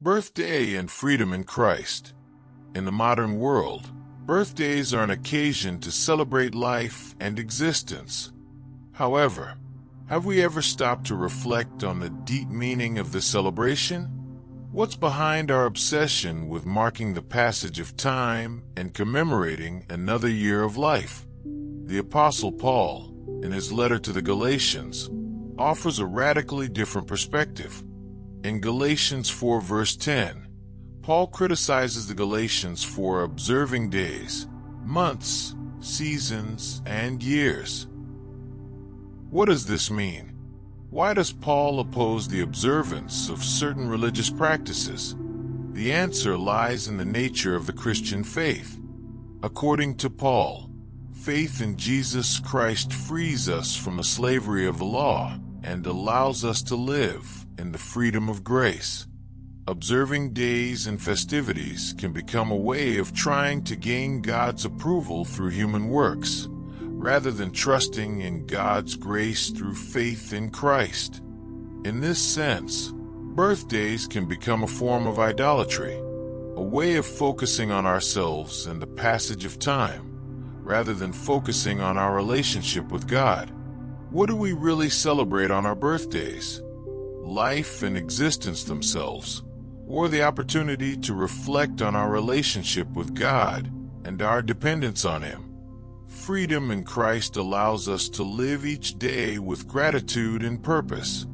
Birthday and freedom in Christ. In the modern world, birthdays are an occasion to celebrate life and existence. However, have we ever stopped to reflect on the deep meaning of the celebration? What's behind our obsession with marking the passage of time and commemorating another year of life? The Apostle Paul, in his letter to the Galatians, offers a radically different perspective. In Galatians 4 verse 10, Paul criticizes the Galatians for observing days, months, seasons, and years. What does this mean? Why does Paul oppose the observance of certain religious practices? The answer lies in the nature of the Christian faith. According to Paul, faith in Jesus Christ frees us from the slavery of the law and allows us to live in the freedom of grace. Observing days and festivities can become a way of trying to gain God's approval through human works, rather than trusting in God's grace through faith in Christ. In this sense, birthdays can become a form of idolatry, a way of focusing on ourselves and the passage of time, rather than focusing on our relationship with God. What do we really celebrate on our birthdays? Life and existence themselves, or the opportunity to reflect on our relationship with God and our dependence on Him. Freedom in Christ allows us to live each day with gratitude and purpose,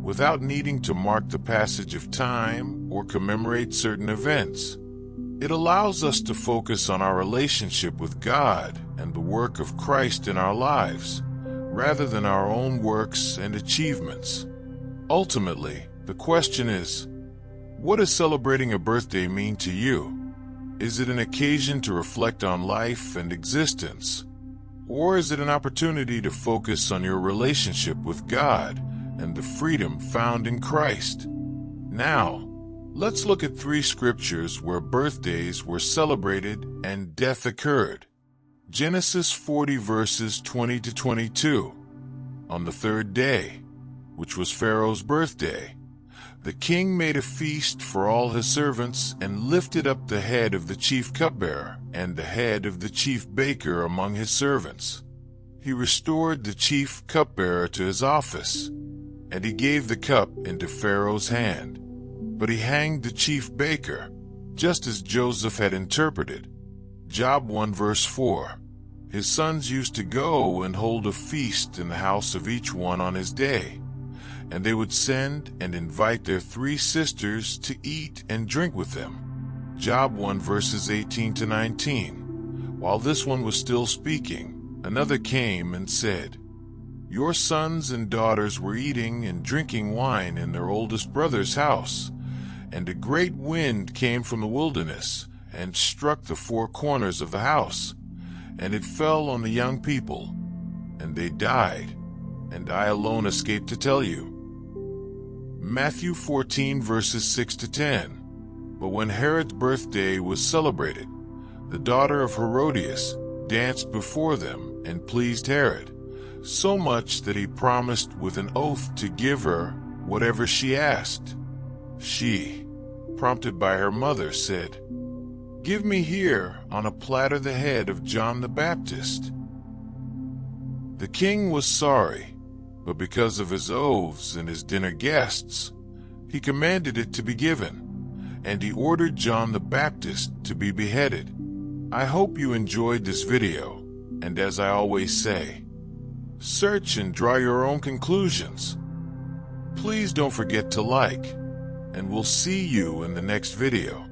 without needing to mark the passage of time or commemorate certain events. It allows us to focus on our relationship with God and the work of Christ in our lives, rather than our own works and achievements. Ultimately, the question is, what does celebrating a birthday mean to you? Is it an occasion to reflect on life and existence? Or is it an opportunity to focus on your relationship with God and the freedom found in Christ? Now, let's look at 3 scriptures where birthdays were celebrated and death occurred. Genesis 40 verses 20 to 22. On the 3rd day, which was Pharaoh's birthday, the king made a feast for all his servants and lifted up the head of the chief cupbearer and the head of the chief baker among his servants. He restored the chief cupbearer to his office, and he gave the cup into Pharaoh's hand. But he hanged the chief baker, just as Joseph had interpreted. Job 1 verse 4. His sons used to go and hold a feast in the house of each one on his day, and they would send and invite their 3 sisters to eat and drink with them. Job 1 verses 18 to 19. While this one was still speaking, another came and said, "Your sons and daughters were eating and drinking wine in their oldest brother's house, and a great wind came from the wilderness and struck the 4 corners of the house, and it fell on the young people, and they died, and I alone escaped to tell you." Matthew 14 verses 6 to 10. But when Herod's birthday was celebrated, the daughter of Herodias danced before them and pleased Herod, so much that he promised with an oath to give her whatever she asked. She, prompted by her mother, said, "Give me here on a platter the head of John the Baptist." The king was sorry, but because of his oaths and his dinner guests, he commanded it to be given, and he ordered John the Baptist to be beheaded. I hope you enjoyed this video, and as I always say, search and draw your own conclusions. Please don't forget to like, and we'll see you in the next video.